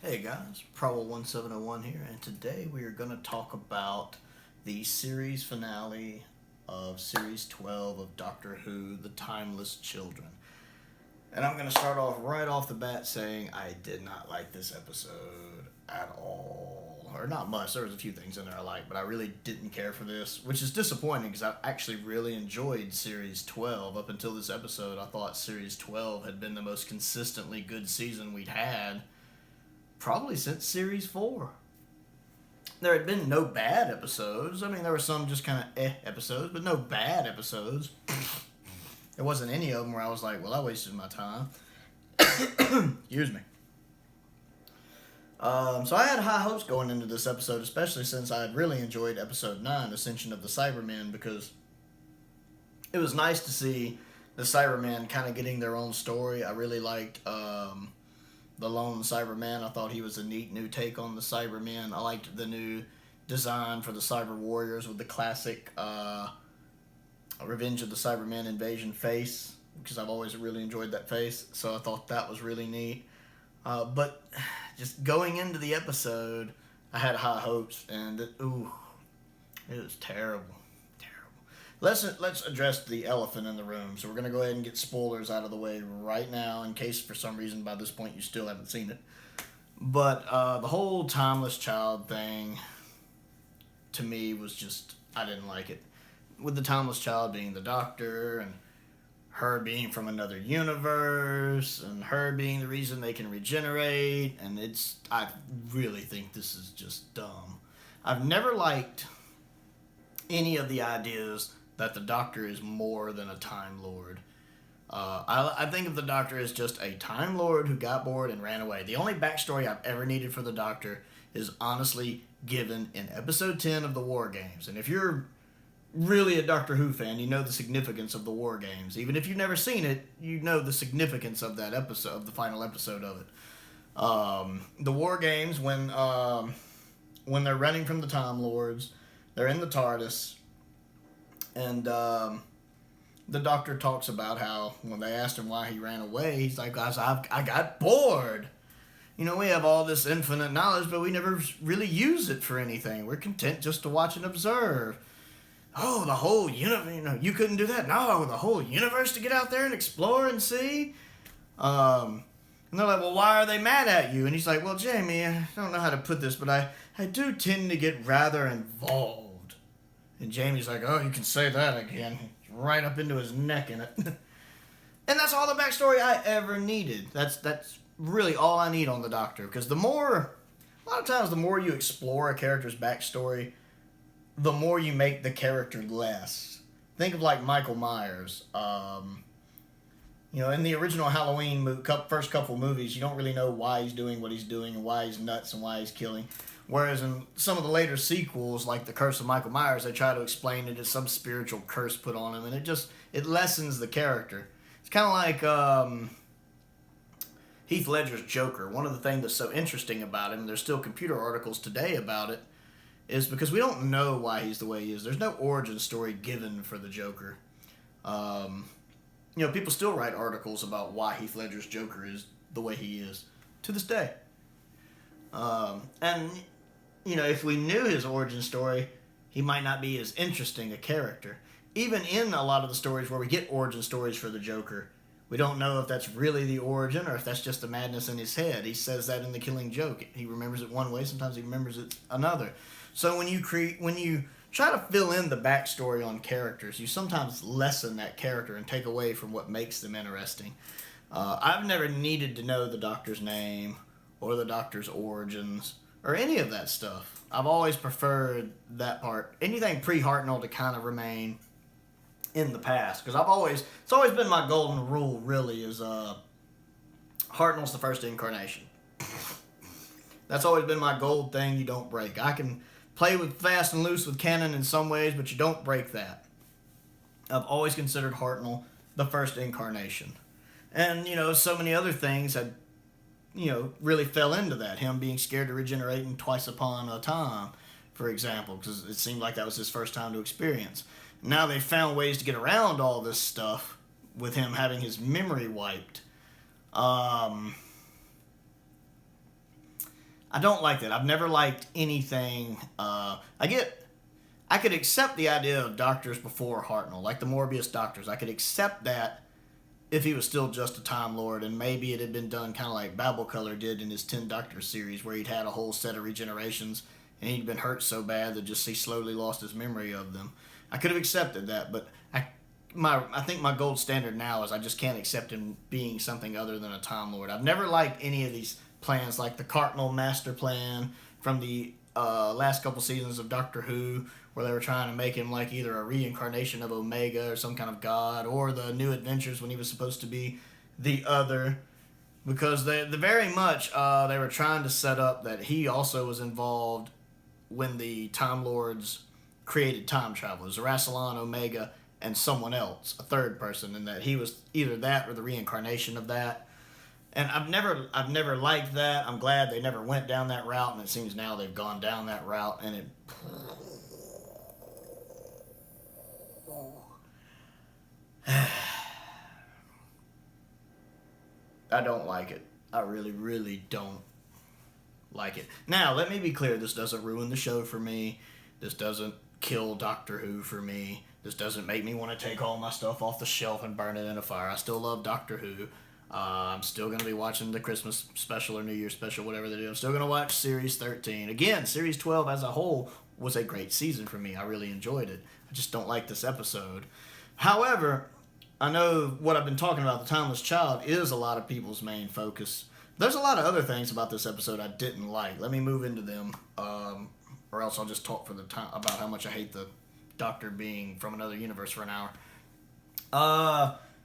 Hey guys, Prowl1701 here, and today we are going to talk about the series finale of Series 12 of Doctor Who, The Timeless Children. And I'm going to start off right off the bat saying I did not like this episode at all. Or not much, there was a few things in there I liked, but I really didn't care for this, which is disappointing because I actually really enjoyed Series 12. Up until this episode, I thought Series 12 had been the most consistently good season we'd had probably since Series 4. There had been no bad episodes. I mean, there were some just kind of episodes, but no bad episodes. There wasn't any of them where I was like, well, I wasted my time. Excuse me. So I had high hopes going into this episode, especially since I had really enjoyed Episode 9, Ascension of the Cybermen, because it was nice to see the Cybermen kind of getting their own story. I really liked the lone Cyberman. I thought he was a neat new take on the Cybermen. I liked the new design for the Cyber Warriors with the classic Revenge of the Cybermen invasion face, because I've always really enjoyed that face, so I thought that was really neat. But just going into the episode, I had high hopes, and it was terrible. Let's address the elephant in the room. So we're going to go ahead and get spoilers out of the way right now, in case for some reason by this point you still haven't seen it. But the whole timeless child thing, to me, was just, I didn't like it. With the timeless child being the Doctor, and her being from another universe, and her being the reason they can regenerate, and I really think this is just dumb. I've never liked any of the ideas that the Doctor is more than a Time Lord. I think of the Doctor as just a Time Lord who got bored and ran away. The only backstory I've ever needed for the Doctor is honestly given in Episode 10 of the War Games. And if you're really a Doctor Who fan, you know the significance of the War Games. Even if you've never seen it, you know the significance of that episode, of the final episode of it. The War Games, when they're running from the Time Lords, they're in the TARDIS, and the Doctor talks about how when they asked him why he ran away, he's like, guys, I got bored. You know, we have all this infinite knowledge, but we never really use it for anything. We're content just to watch and observe. Oh, the whole universe, you couldn't do that? No, the whole universe to get out there and explore and see? And they're like, well, why are they mad at you? And he's like, well, Jamie, I don't know how to put this, but I do tend to get rather involved. And Jamie's like, oh, you can say that again. Right up into his neck in it. And that's all the backstory I ever needed. That's really all I need on the Doctor. Because a lot of times the more you explore a character's backstory, the more you make the character less. Think of like Michael Myers. In the original Halloween first couple movies, you don't really know why he's doing what he's doing and why he's nuts and why he's killing. Whereas in some of the later sequels, like The Curse of Michael Myers, they try to explain it as some spiritual curse put on him, and it lessens the character. It's kind of like Heath Ledger's Joker. One of the things that's so interesting about him, and there's still computer articles today about it, is because we don't know why he's the way he is. There's no origin story given for the Joker. People still write articles about why Heath Ledger's Joker is the way he is to this day. If we knew his origin story, he might not be as interesting a character. Even in a lot of the stories where we get origin stories for the Joker, we don't know if that's really the origin or if that's just the madness in his head. He says that in The Killing Joke. He remembers it one way, sometimes he remembers it another. So when you try to fill in the backstory on characters, you sometimes lessen that character and take away from what makes them interesting. I've never needed to know the Doctor's name or the Doctor's origins or any of that stuff. I've always preferred that part. Anything pre-Hartnell to kind of remain in the past. Because it's always been my golden rule, really, is Hartnell's the first incarnation. That's always been my gold thing you don't break. I can play with fast and loose with canon in some ways, but you don't break that. I've always considered Hartnell the first incarnation. And, so many other things had really fell into that. Him being scared to regenerate twice upon a time, for example, because it seemed like that was his first time to experience. Now they've found ways to get around all this stuff with him having his memory wiped. I don't like that. I've never liked anything. I could accept the idea of doctors before Hartnell, like the Morbius doctors. I could accept that if he was still just a Time Lord, and maybe it had been done kind of like Babblecolor did in his 10 Doctors series, where he'd had a whole set of regenerations, and he'd been hurt so bad that just he slowly lost his memory of them. I could have accepted that, but I think my gold standard now is I just can't accept him being something other than a Time Lord. I've never liked any of these plans, like the Hartnell Master Plan from the last couple seasons of Doctor Who, where they were trying to make him like either a reincarnation of Omega or some kind of god, or the New Adventures when he was supposed to be the other, because they very much they were trying to set up that he also was involved when the Time Lords created time travelers, Rassilon, Omega, and someone else, a third person, and that he was either that or the reincarnation of that. And I've never liked that. I'm glad they never went down that route, and it seems now they've gone down that route, and it. I don't like it. I really, really don't like it. Now, let me be clear. This doesn't ruin the show for me. This doesn't kill Doctor Who for me. This doesn't make me want to take all my stuff off the shelf and burn it in a fire. I still love Doctor Who. I'm still going to be watching the Christmas special or New Year's special, whatever they do. I'm still going to watch Series 13. Again, Series 12 as a whole was a great season for me. I really enjoyed it. I just don't like this episode. However, I know what I've been talking about, The Timeless Child, is a lot of people's main focus. There's a lot of other things about this episode I didn't like. Let me move into them, or else I'll just talk for the time about how much I hate the Doctor being from another universe for an hour.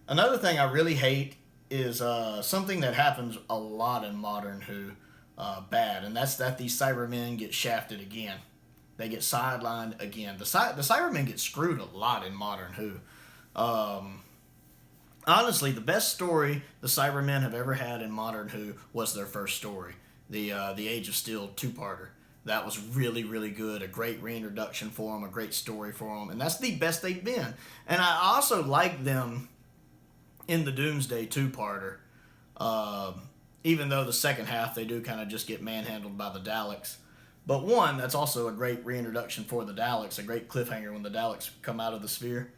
Another thing I really hate is something that happens a lot in Modern Who, bad, and that's that these Cybermen get shafted again. They get sidelined again. The Cybermen get screwed a lot in Modern Who. Honestly, the best story the Cybermen have ever had in Modern Who was their first story, the Age of Steel 2-parter. That was really, really good. A great reintroduction for them, a great story for them, and that's the best they've been. And I also like them in the Doomsday 2-parter, even though the second half they do kind of just get manhandled by the Daleks. But one, that's also a great reintroduction for the Daleks, a great cliffhanger when the Daleks come out of the sphere.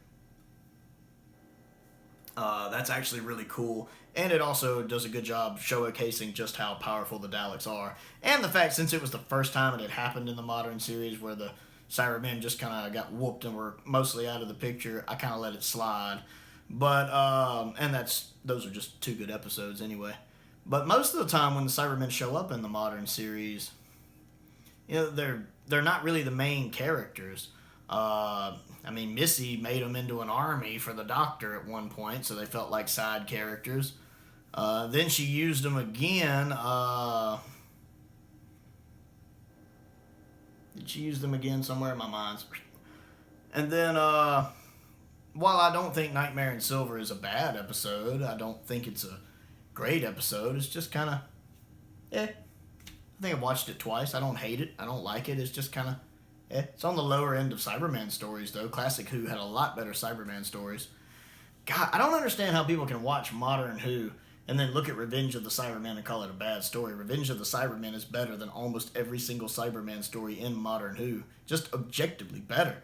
That's actually really cool, and it also does a good job showcasing just how powerful the Daleks are, and the fact, since it was the first time it had happened in the modern series where the Cybermen just kind of got whooped and were mostly out of the picture, I kind of let it slide. But and those are just 2 good episodes anyway. But most of the time when the Cybermen show up in the modern series, you know, they're not really the main characters. I mean, Missy made them into an army for the Doctor at one point, so they felt like side characters. Then she used them again. Did she use them again somewhere in my mind? And then, while I don't think Nightmare in Silver is a bad episode, I don't think it's a great episode. It's just kind of, I think I've watched it twice. I don't hate it. I don't like it. It's just kind of, It's on the lower end of Cyberman stories, though. Classic Who had a lot better Cyberman stories. God, I don't understand how people can watch Modern Who and then look at Revenge of the Cybermen and call it a bad story. Revenge of the Cybermen is better than almost every single Cyberman story in Modern Who. Just objectively better.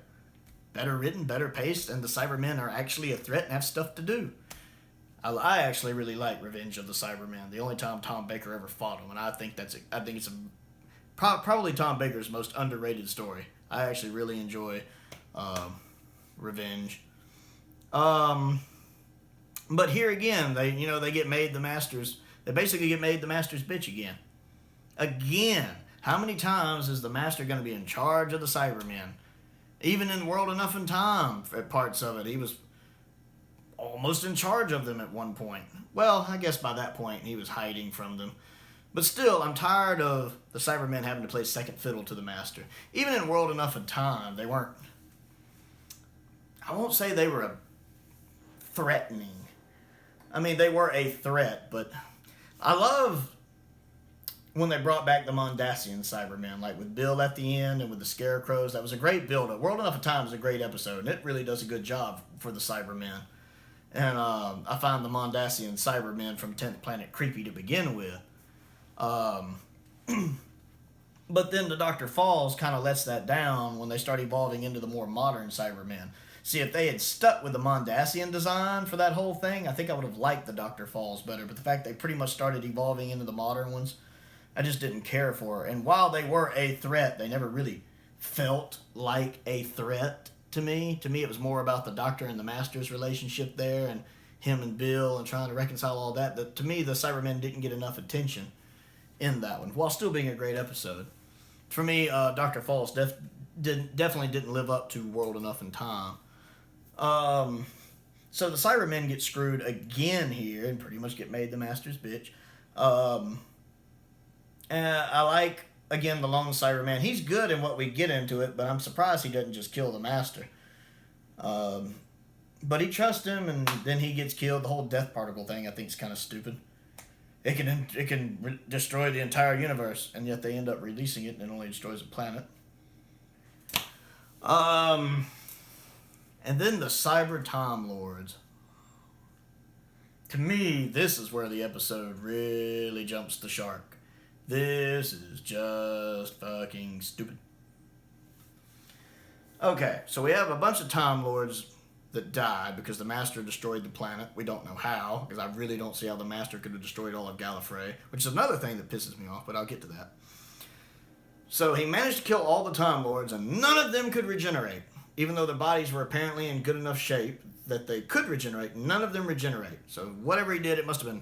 Better written, better paced, and the Cybermen are actually a threat and have stuff to do. I actually really like Revenge of the Cybermen. The only time Tom Baker ever fought them, and I think it's probably Tom Baker's most underrated story. I actually really enjoy Revenge. But here again, they get made the Masters. They basically get made the Master's bitch again. Again, how many times is the Master going to be in charge of the Cybermen? Even in World Enough in Time, at parts of it, he was almost in charge of them at one point. Well, I guess by that point he was hiding from them. But still, I'm tired of the Cybermen having to play second fiddle to the Master. Even in World Enough in Time, they weren't... I won't say they were threatening. I mean, they were a threat, but I love when they brought back the Mondasian Cybermen, like with Bill at the end and with the Scarecrows. That was a great build-up. World Enough in Time is a great episode, and it really does a good job for the Cybermen. And I find the Mondasian Cybermen from 10th Planet creepy to begin with. But then the Dr. Falls kind of lets that down when they start evolving into the more modern Cybermen. See, if they had stuck with the Mondasian design for that whole thing, I think I would have liked the Dr. Falls better. But the fact they pretty much started evolving into the modern ones, I just didn't care for. And while they were a threat, they never really felt like a threat to me. To me, it was more about the Doctor and the Master's relationship there, and him and Bill, and trying to reconcile all that. To me, the Cybermen didn't get enough attention in that one, while still being a great episode. For me, Dr. Falls definitely didn't live up to World Enough in Time. So the Cybermen get screwed again here and pretty much get made the Master's bitch. And I like, again, the lone Cyberman. He's good in what we get into it, but I'm surprised he doesn't just kill the Master. But he trusts him, and then he gets killed. The whole death particle thing, I think, is kind of stupid. It can destroy the entire universe, and yet they end up releasing it, and it only destroys a planet. And then the Cyber Time Lords. To me, this is where the episode really jumps the shark. This is just fucking stupid. Okay, so we have a bunch of Time Lords that died because the Master destroyed the planet. We don't know how, because I really don't see how the Master could have destroyed all of Gallifrey, which is another thing that pisses me off, but I'll get to that. So he managed to kill all the Time Lords, and none of them could regenerate. Even though their bodies were apparently in good enough shape that they could regenerate, none of them regenerate. So whatever he did, it must have been...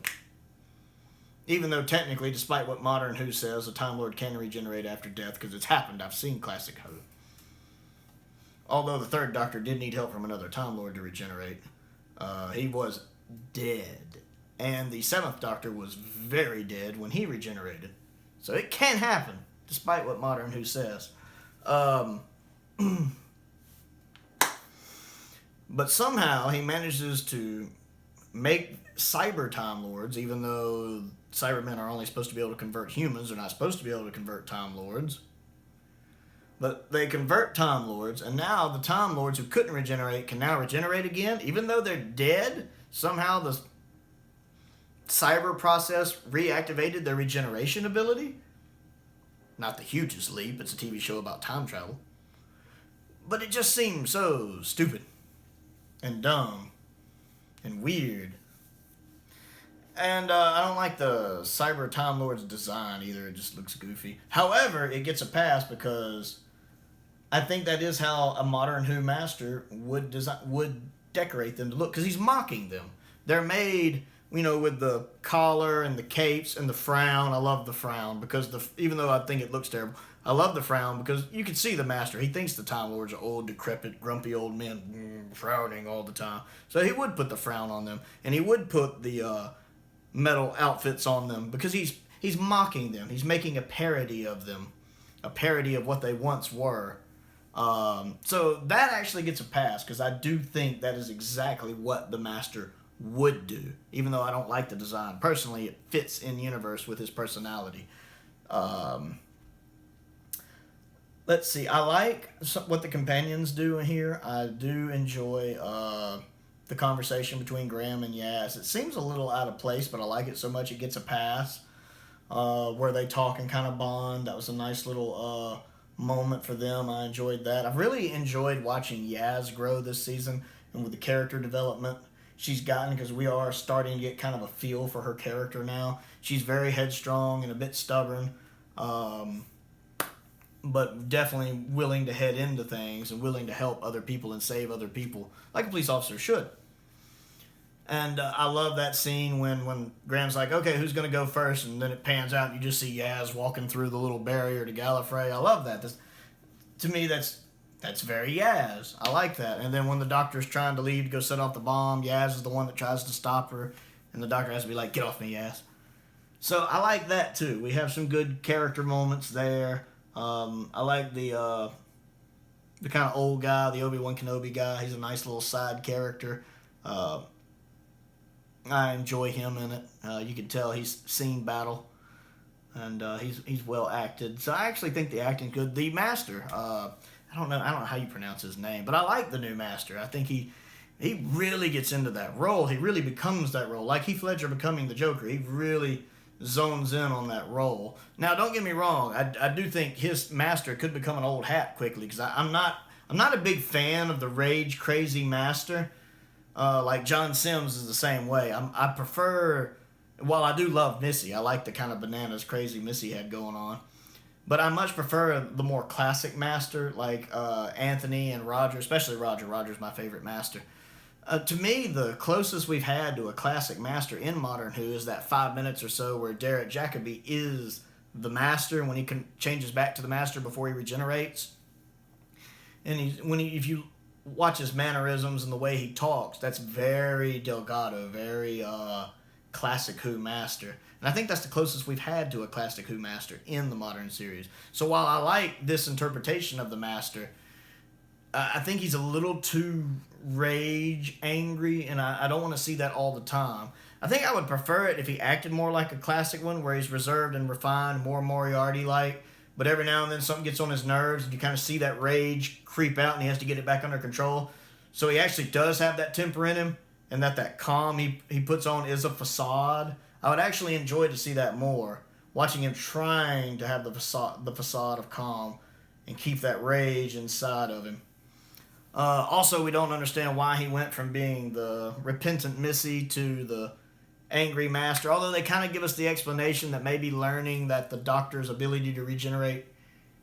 Even though technically, despite what Modern Who says, a Time Lord can regenerate after death, because it's happened. I've seen classic Who. Although the third Doctor did need help from another Time Lord to regenerate. He was dead. And the seventh Doctor was very dead when he regenerated. So it can happen, despite what Modern Who says. But somehow he manages to make Cyber Time Lords, even though Cybermen are only supposed to be able to convert humans. They're not supposed to be able to convert Time Lords. But they convert Time Lords, and now the Time Lords who couldn't regenerate can now regenerate again. Even though they're dead, somehow the cyber process reactivated their regeneration ability. Not the hugest leap, it's a TV show about time travel. But it just seems so stupid and dumb and weird. And I don't like the Cyber Time Lord's design either. It just looks goofy. However, it gets a pass because I think that is how a Modern Who Master would decorate them to look, because he's mocking them. They're made, with the collar and the capes and the frown. I love the frown because even though I think it looks terrible, I love the frown because you can see the Master. He thinks the Time Lords are old, decrepit, grumpy old men frowning all the time. So he would put the frown on them, and he would put the metal outfits on them because he's mocking them. He's making a parody of them, a parody of what they once were. So that actually gets a pass because I do think that is exactly what the Master would do. Even though I don't like the design personally, it fits in universe with his personality. Let's see. I like what the companions do in here. I do enjoy the conversation between Graham and Yaz. It seems a little out of place, but I like it so much it gets a pass. Where they talk and kind of bond. That was a nice little moment for them. I enjoyed that. I've really enjoyed watching Yaz grow this season and with the character development she's gotten, because we are starting to get kind of a feel for her character now. She's very headstrong and a bit stubborn, but definitely willing to head into things and willing to help other people and save other people, like a police officer should. And I love that scene when Graham's like, okay, who's going to go first? And then it pans out and you just see Yaz walking through the little barrier to Gallifrey. I love that. To me, that's very Yaz. I like that. And then when the Doctor's trying to leave to go set off the bomb, Yaz is the one that tries to stop her. And the Doctor has to be like, get off me, Yaz. So I like that too. We have some good character moments there. I like the kind of old guy, the Obi-Wan Kenobi guy. He's a nice little side character. I enjoy him in it. You can tell he's seen battle, and he's well acted. So I actually think the acting's good. The Master, I don't know how you pronounce his name, but I like the new Master. I think he really gets into that role. He really becomes that role, like Heath Ledger becoming the Joker. He really zones in on that role. Now, don't get me wrong. I do think his master could become an old hat quickly because I'm not a big fan of the rage crazy master. Like John Sims is the same way. I prefer. While I do love Missy, I like the kind of bananas crazy Missy had going on. But I much prefer the more classic master like Anthony and Roger, especially Roger. Roger's my favorite master. To me, the closest we've had to a classic master in Modern Who is that 5 minutes or so where Derek Jacobi is the master when he changes back to the master before he regenerates. And if you watch his mannerisms and the way he talks, that's very Delgado, very classic Who master. And I think that's the closest we've had to a classic Who master in the modern series. So while I like this interpretation of the master, I think he's a little too rage angry, and I don't want to see that all the time. I think I would prefer it if he acted more like a classic one, where he's reserved and refined, more Moriarty-like, but every now and then something gets on his nerves, and you kind of see that rage creep out, and he has to get it back under control. So he actually does have that temper in him, and that calm he puts on is a facade. I would actually enjoy to see that more, watching him trying to have the facade of calm and keep that rage inside of him. Also, we don't understand why he went from being the repentant Missy to the angry master, although they kind of give us the explanation that maybe learning that the Doctor's ability to regenerate,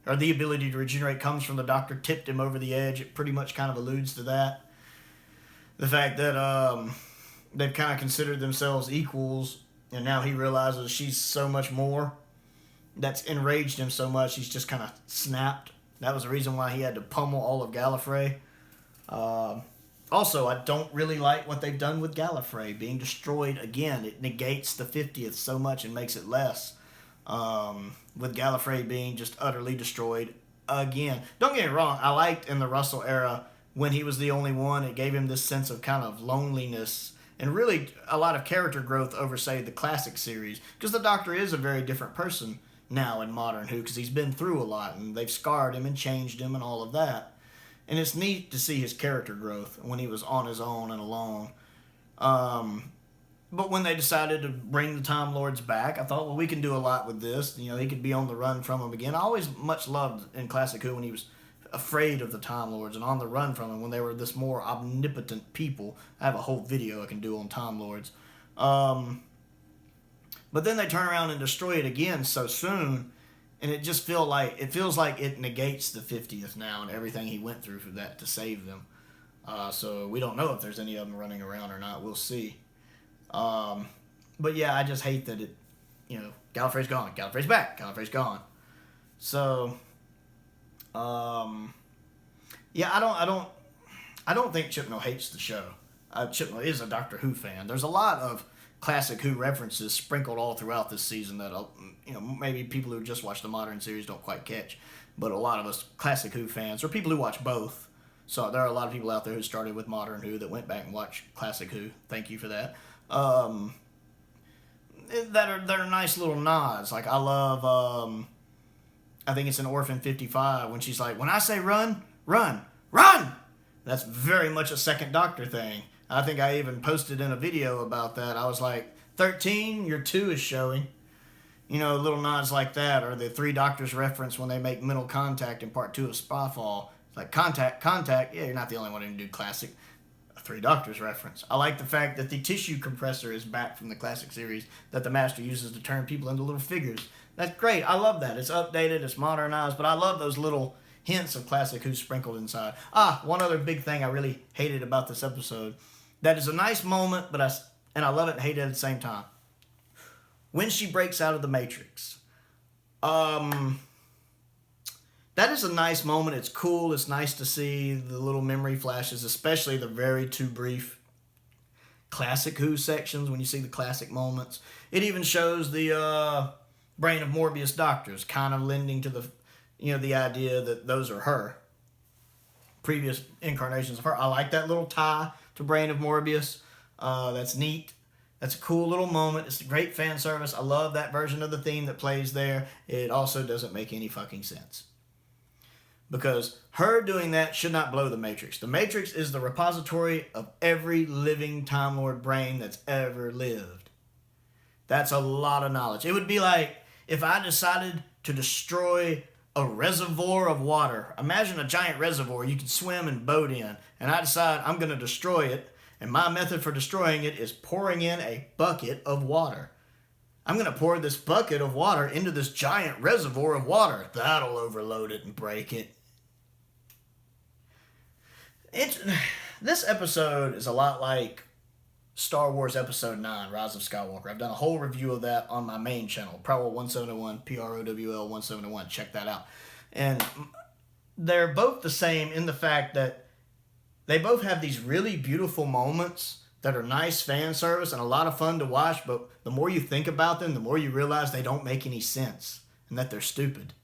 or the ability to regenerate, comes from the Doctor tipped him over the edge. It pretty much kind of alludes to that. The fact that they've kind of considered themselves equals, and now he realizes she's so much more. That's enraged him so much, he's just kind of snapped. That was the reason why he had to pummel all of Gallifrey. Also, I don't really like what they've done with Gallifrey being destroyed again. It negates the 50th so much and makes it less. With Gallifrey being just utterly destroyed again. Don't get me wrong, I liked in the Russell era when he was the only one. It gave him this sense of kind of loneliness and really a lot of character growth over, say, the classic series. Because the Doctor is a very different person now in Modern Who, because he's been through a lot and they've scarred him and changed him and all of that. And it's neat to see his character growth when he was on his own and alone. But when they decided to bring the Time Lords back, I thought, well, we can do a lot with this. You know, he could be on the run from them again. I always much loved in Classic Who when he was afraid of the Time Lords and on the run from them when they were this more omnipotent people. I have a whole video I can do on Time Lords. But then they turn around and destroy it again so soon. And it just feels like it negates the 50th now and everything he went through for that to save them. So we don't know if there's any of them running around or not. We'll see. But yeah, I just hate that it, Gallifrey's gone. Gallifrey's back. Gallifrey's gone. So, yeah, I don't think Chibnall hates the show. Chibnall is a Doctor Who fan. There's a lot of Classic Who references sprinkled all throughout this season that maybe people who just watch the modern series don't quite catch, but a lot of us Classic Who fans, or people who watch both, so there are a lot of people out there who started with Modern Who that went back and watched Classic Who. Thank you for that. That are nice little nods. Like I love, I think it's in Orphan 55 when she's like, when I say run, run, run. That's very much a Second Doctor thing. I think I even posted in a video about that. I was like, 13, your 2 is showing. Little nods like that, or the Three Doctors reference when they make mental contact in part 2 of Spyfall. It's like, contact. Yeah, you're not the only one who can do classic. A Three Doctors reference. I like the fact that the tissue compressor is back from the classic series that the Master uses to turn people into little figures. That's great. I love that. It's updated, it's modernized, but I love those little hints of Classic Who sprinkled inside. One other big thing I really hated about this episode. That is a nice moment, and I love it and hate it at the same time. When she breaks out of the Matrix. That is a nice moment. It's cool. It's nice to see the little memory flashes, especially the very two brief Classic Who sections when you see the classic moments. It even shows the Brain of Morbius Doctors, kind of lending to the idea that those are her. Previous incarnations of her. I like that little tie to Brain of Morbius. That's neat. That's a cool little moment. It's a great fan service. I love that version of the theme that plays there. It also doesn't make any fucking sense. Because her doing that should not blow the Matrix. The Matrix is the repository of every living Time Lord brain that's ever lived. That's a lot of knowledge. It would be like if I decided to destroy a reservoir of water. Imagine a giant reservoir you can swim and boat in, and I decide I'm going to destroy it, and my method for destroying it is pouring in a bucket of water. I'm going to pour this bucket of water into this giant reservoir of water. That'll overload it and break it. This episode is a lot like Star Wars Episode 9, Rise of Skywalker. I've done a whole review of that on my main channel, Prowl171, PROWL171. Check that out. And they're both the same in the fact that they both have these really beautiful moments that are nice fan service and a lot of fun to watch, but the more you think about them, the more you realize they don't make any sense and that they're stupid.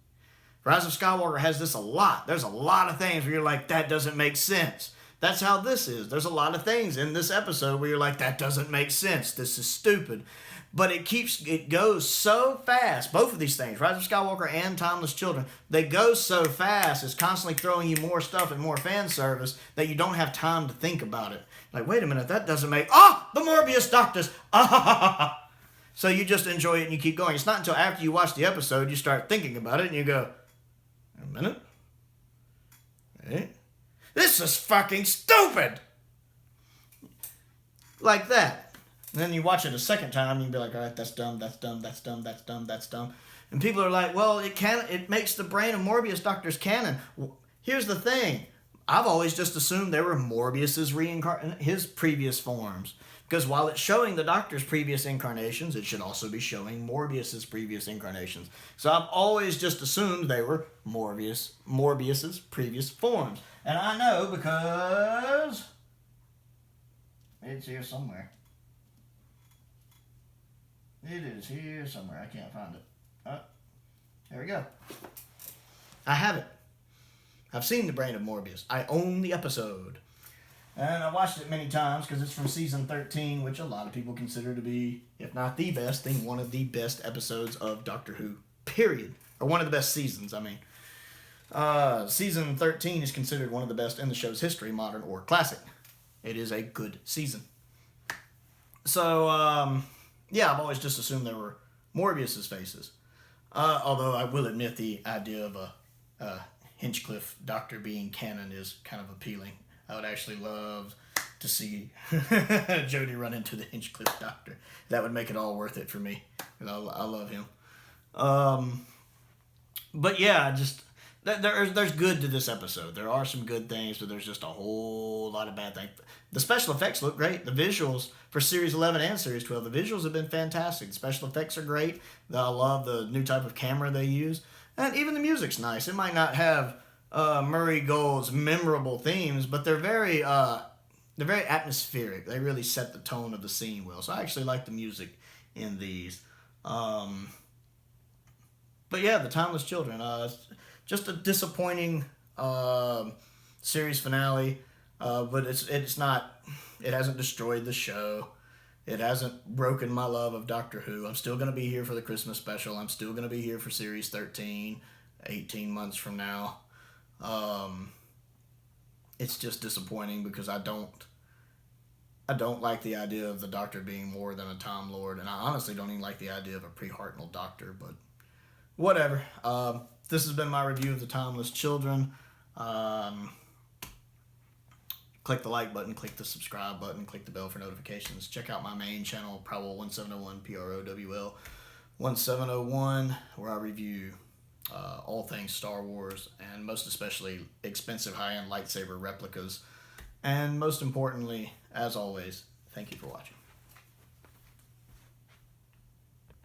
Rise of Skywalker has this a lot. There's a lot of things where you're like, that doesn't make sense. That's how this is. There's a lot of things in this episode where you're like, that doesn't make sense. This is stupid. But it goes so fast. Both of these things, Rise of Skywalker and Timeless Children, they go so fast. It's constantly throwing you more stuff and more fan service that you don't have time to think about it. Like, wait a minute, that doesn't make... the Morbius doctors! So you just enjoy it and you keep going. It's not until after you watch the episode you start thinking about it and you go, a minute. Hey. This is fucking stupid! Like that. And then you watch it a second time and you be like, all right, that's dumb, that's dumb, that's dumb, that's dumb, that's dumb. And people are like, well, it makes the brain of Morbius doctors canon. Well, here's the thing. I've always just assumed they were Morbius's his previous forms. Because while it's showing the Doctor's previous incarnations, it should also be showing Morbius's previous incarnations. So I've always just assumed they were Morbius's previous forms. And I know because it's here somewhere. It is here somewhere. I can't find it. There we go. I have it. I've seen The Brain of Morbius. I own the episode. And I watched it many times because it's from season 13, which a lot of people consider to be, if not the best, then one of the best episodes of Doctor Who, period. Or one of the best seasons, I mean. Season 13 is considered one of the best in the show's history, modern or classic. It is a good season. So, yeah, I've always just assumed they were Morbius's faces. Although I will admit the idea of a Hinchcliffe Doctor being canon is kind of appealing. I would actually love to see Jodie run into the Hinchcliffe Doctor. That would make it all worth it for me. I love him. But yeah, just there's good to this episode. There are some good things, but there's just a whole lot of bad things. The special effects look great. The visuals for Series 11 and Series 12, the visuals have been fantastic. The special effects are great. I love the new type of camera they use. And even the music's nice. It might not have Murray Gold's memorable themes, but they're very atmospheric. They really set the tone of the scene well. So I actually like the music in these. But yeah, the Timeless Children. Just a disappointing series finale. But it's not. It hasn't destroyed the show. It hasn't broken my love of Doctor Who. I'm still going to be here for the Christmas special. I'm still going to be here for Series 13, 18 months from now. It's just disappointing because I don't like the idea of the Doctor being more than a Time Lord, and I honestly don't even like the idea of a pre-Hartnell Doctor, but whatever. This has been my review of the Timeless Children. Click the like button, click the subscribe button, click the bell for notifications. Check out my main channel, Prowl171, PROWL1701, where I review all things Star Wars, and most especially expensive high-end lightsaber replicas. And most importantly, as always, thank you for watching.